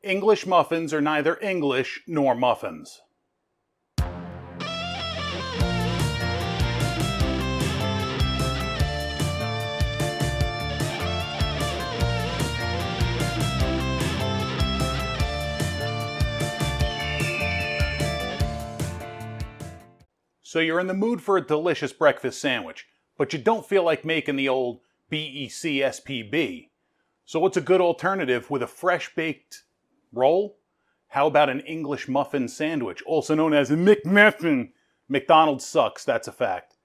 English muffins are neither English nor muffins. So you're in the mood for a delicious breakfast sandwich, but you don't feel like making the old BECSPB. So what's a good alternative with a fresh baked roll? How about an English muffin sandwich, also known as a McMuffin? McDonald's sucks, that's a fact.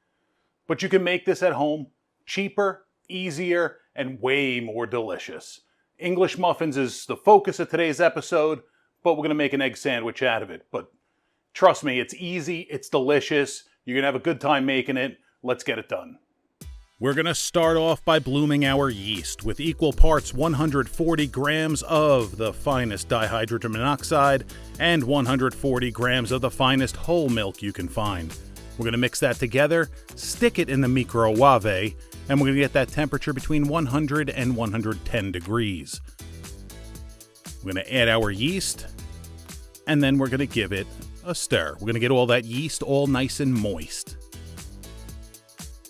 But you can make this at home, cheaper, easier, and way more delicious. English muffins is the focus of today's episode, but we're going to make an egg sandwich out of it. But trust me, it's easy, it's delicious, you're going to have a good time making it. Let's get it done. We're going to start off by blooming our yeast with equal parts 140 grams of the finest dihydrogen monoxide and 140 grams of the finest whole milk you can find. We're going to mix that together, stick it in the microwave, and we're going to get that temperature between 100 and 110 degrees. We're going to add our yeast, and then we're going to give it a stir. We're going to get all that yeast all nice and moist.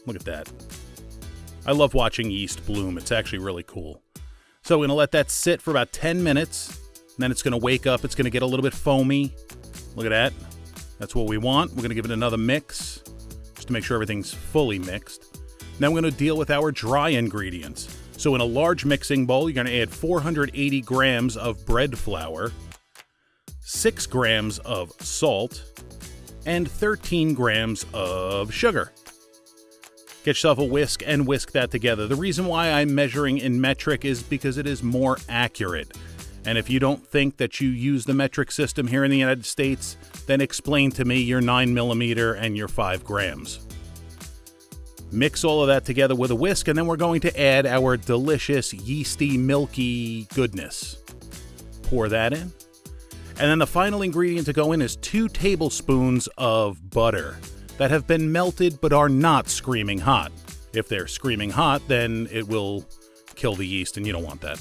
Look at that. I love watching yeast bloom. It's actually really cool. So we're going to let that sit for about 10 minutes. And then it's going to wake up. It's going to get a little bit foamy. Look at that. That's what we want. We're going to give it another mix just to make sure everything's fully mixed. Now we're going to deal with our dry ingredients. So in a large mixing bowl, you're going to add 480 grams of bread flour, 6 grams of salt, and 13 grams of sugar. Get yourself a whisk and whisk that together. The reason why I'm measuring in metric is because it is more accurate. And if you don't think that you use the metric system here in the United States, then explain to me your 9mm and your 5 grams. Mix all of that together with a whisk, and then we're going to add our delicious yeasty, milky goodness. Pour that in. And then the final ingredient to go in is 2 tablespoons of butter that have been melted but are not screaming hot. If they're screaming hot, then it will kill the yeast, and you don't want that.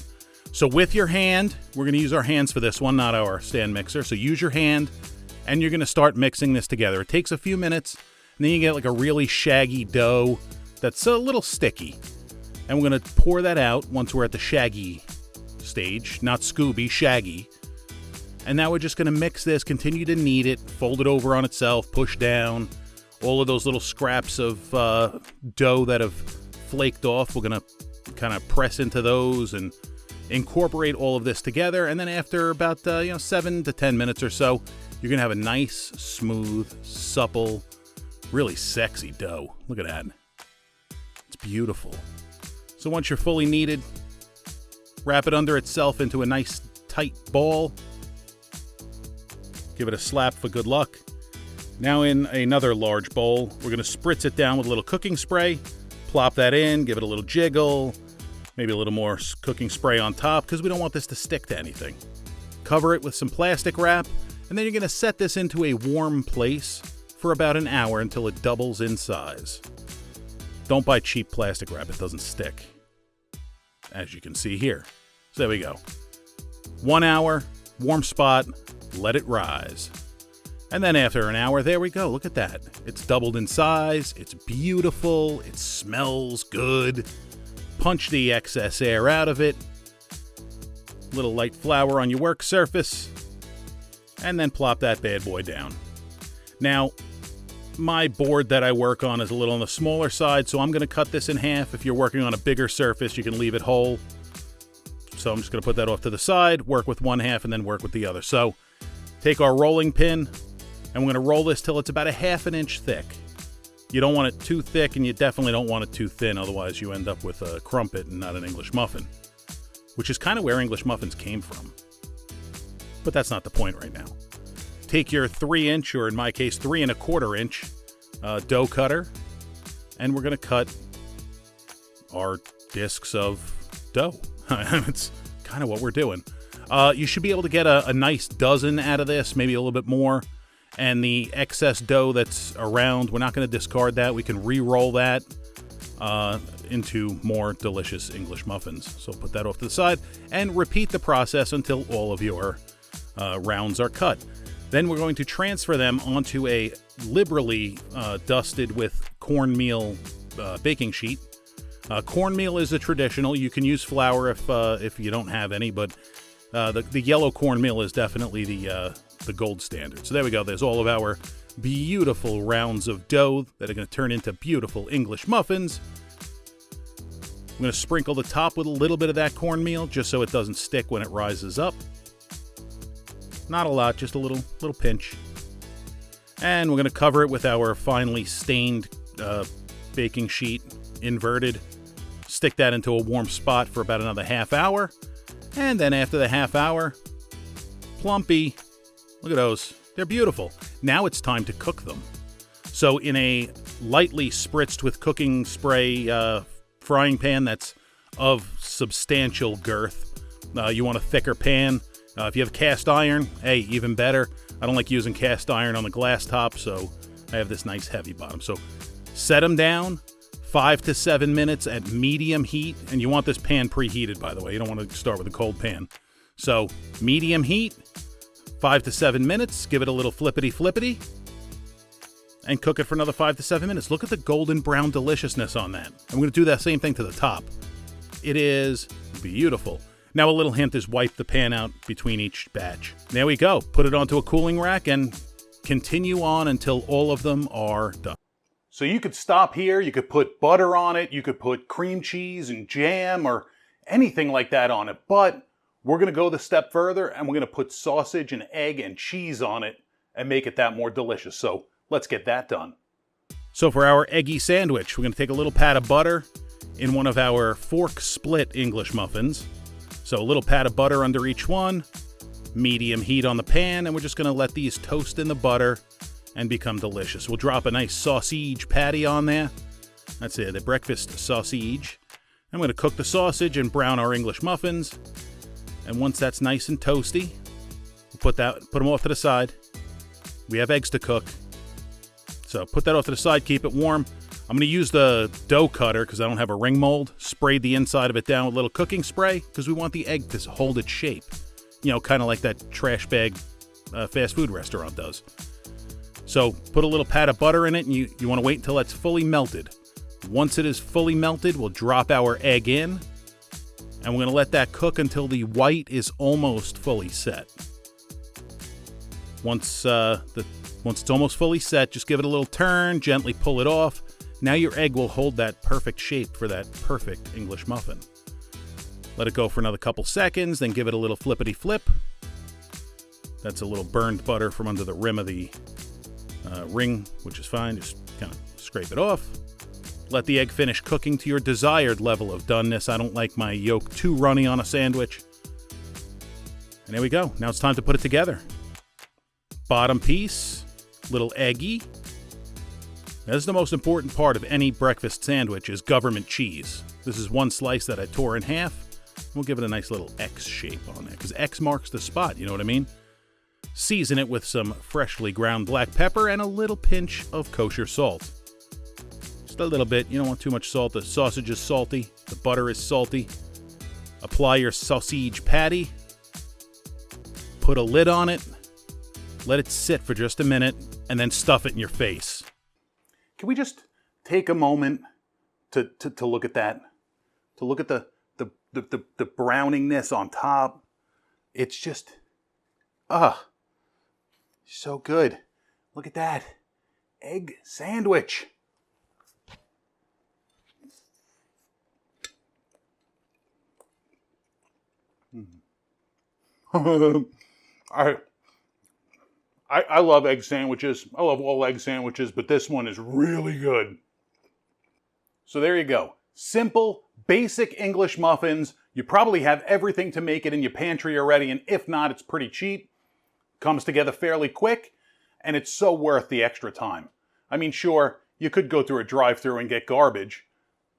So with your hand, we're going to use our hands for this one, not our stand mixer. So use your hand, and you're going to start mixing this together. It takes a few minutes, and then you get like a really shaggy dough that's a little sticky. And we're going to pour that out once we're at the shaggy stage, not Scooby, shaggy. And now we're just going to mix this, continue to knead it, fold it over on itself, push down. All of those little scraps of dough that have flaked off, we're going to kind of press into those and incorporate all of this together. And then after about 7 to 10 minutes or so, you're going to have a nice, smooth, supple, really sexy dough. Look at that. It's beautiful. So once you're fully kneaded, wrap it under itself into a nice, tight ball. Give it a slap for good luck. Now in another large bowl, we're going to spritz it down with a little cooking spray, plop that in, give it a little jiggle, maybe a little more cooking spray on top because we don't want this to stick to anything. Cover it with some plastic wrap, and then you're going to set this into a warm place for about an hour until it doubles in size. Don't buy cheap plastic wrap, it doesn't stick, as you can see here. So there we go. 1 hour, warm spot, let it rise. And then after an hour, there we go. Look at that. It's doubled in size. It's beautiful. It smells good. Punch the excess air out of it. Little light flour on your work surface. And then plop that bad boy down. Now, my board that I work on is a little on the smaller side, so I'm going to cut this in half. If you're working on a bigger surface, you can leave it whole. So I'm just going to put that off to the side, work with one half, and then work with the other. So take our rolling pin, and we're going to roll this till it's about a ½ an inch thick. You don't want it too thick, and you definitely don't want it too thin, otherwise you end up with a crumpet and not an English muffin, which is kind of where English muffins came from. But that's not the point right now. Take your 3-inch, or in my case 3 1/4 inch dough cutter, and we're going to cut our discs of dough. It's kind of what we're doing. You should be able to get a nice dozen out of this, maybe a little bit more. And the excess dough that's around, we're not going to discard that. We can re-roll that. into more delicious English muffins. So put that off to the side and repeat the process until all of your rounds are cut. Then we're going to transfer them onto a liberally dusted with cornmeal baking sheet. Cornmeal is a traditional. You can use flour if you don't have any, but the yellow cornmeal is definitely the gold standard. So there we go. There's all of our beautiful rounds of dough that are going to turn into beautiful English muffins. I'm going to sprinkle the top with a little bit of that cornmeal just so it doesn't stick when it rises up. Not a lot, just a little pinch. And we're going to cover it with our finely stained baking sheet, inverted. Stick that into a warm spot for about another half hour. And then after the half hour, plumpy. Look at those. They're beautiful. Now it's time to cook them. So in a lightly spritzed with cooking spray frying pan that's of substantial girth, you want a thicker pan. If you have cast iron, hey, even better. I don't like using cast iron on the glass top, so I have this nice heavy bottom. So set them down 5 to 7 minutes at medium heat. And you want this pan preheated, by the way. You don't want to start with a cold pan. So medium heat, 5 to 7 minutes. Give it a little flippity, and cook it for another 5 to 7 minutes. Look at the golden brown deliciousness on that. I'm going to do that same thing to the top. It is beautiful. Now a little hint is wipe the pan out between each batch. There we go. Put it onto a cooling rack and continue on until all of them are done. So you could stop here, you could put butter on it, you could put cream cheese and jam or anything like that on it, but we're going to go the step further and we're going to put sausage and egg and cheese on it and make it that more delicious. So let's get that done. So for our eggy sandwich, we're going to take a little pat of butter in one of our fork split English muffins. So a little pat of butter under each one, medium heat on the pan, and we're just going to let these toast in the butter and become delicious. We'll drop a nice sausage patty on there. That's it, the breakfast sausage. I'm going to cook the sausage and brown our English muffins. And once that's nice and toasty, we'll put them off to the side. We have eggs to cook. So put that off to the side, keep it warm. I'm going to use the dough cutter because I don't have a ring mold. Spray the inside of it down with a little cooking spray because we want the egg to hold its shape. You know, kind of like that trash bag fast food restaurant does. So put a little pat of butter in it and you want to wait until it's fully melted. Once it is fully melted, we'll drop our egg in. And we're going to let that cook until the white is almost fully set. Once it's almost fully set, just give it a little turn, gently pull it off. Now your egg will hold that perfect shape for that perfect English muffin. Let it go for another couple seconds, then give it a little flippity flip. That's a little burned butter from under the rim of the ring, which is fine. Just kind of scrape it off. Let the egg finish cooking to your desired level of doneness. I don't like my yolk too runny on a sandwich. And there we go. Now it's time to put it together. Bottom piece, little eggy. Now, this is the most important part of any breakfast sandwich is government cheese. This is one slice that I tore in half. We'll give it a nice little X shape on there because X marks the spot, you know what I mean? Season it with some freshly ground black pepper and a little pinch of kosher salt. Just a little bit. You don't want too much salt. The sausage is salty. The butter is salty. Apply your sausage patty. Put a lid on it. Let it sit for just a minute and then stuff it in your face. Can we just take a moment to look at that? To look at the browningness on top. It's just, so good. Look at that. Egg sandwich. I love egg sandwiches. I love all egg sandwiches, but this one is really good. So there you go. Simple, basic English muffins. You probably have everything to make it in your pantry already, and if not, it's pretty cheap. Comes together fairly quick, and it's so worth the extra time. I mean, sure, you could go through a drive-thru and get garbage,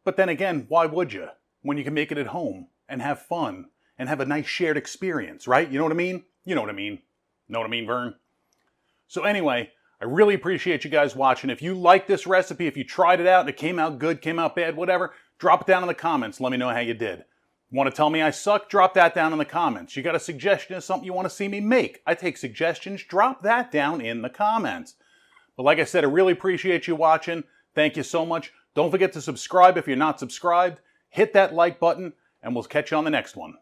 but then again, why would you? When you can make it at home and have fun and have a nice shared experience, right? You know what I mean? You know what I mean. Know what I mean, Vern? So anyway, I really appreciate you guys watching. If you like this recipe, if you tried it out and it came out good, came out bad, whatever, drop it down in the comments. Let me know how you did. Want to tell me I suck? Drop that down in the comments. You got a suggestion of something you want to see me make? I take suggestions. Drop that down in the comments. But like I said, I really appreciate you watching. Thank you so much. Don't forget to subscribe if you're not subscribed. Hit that like button, and we'll catch you on the next one.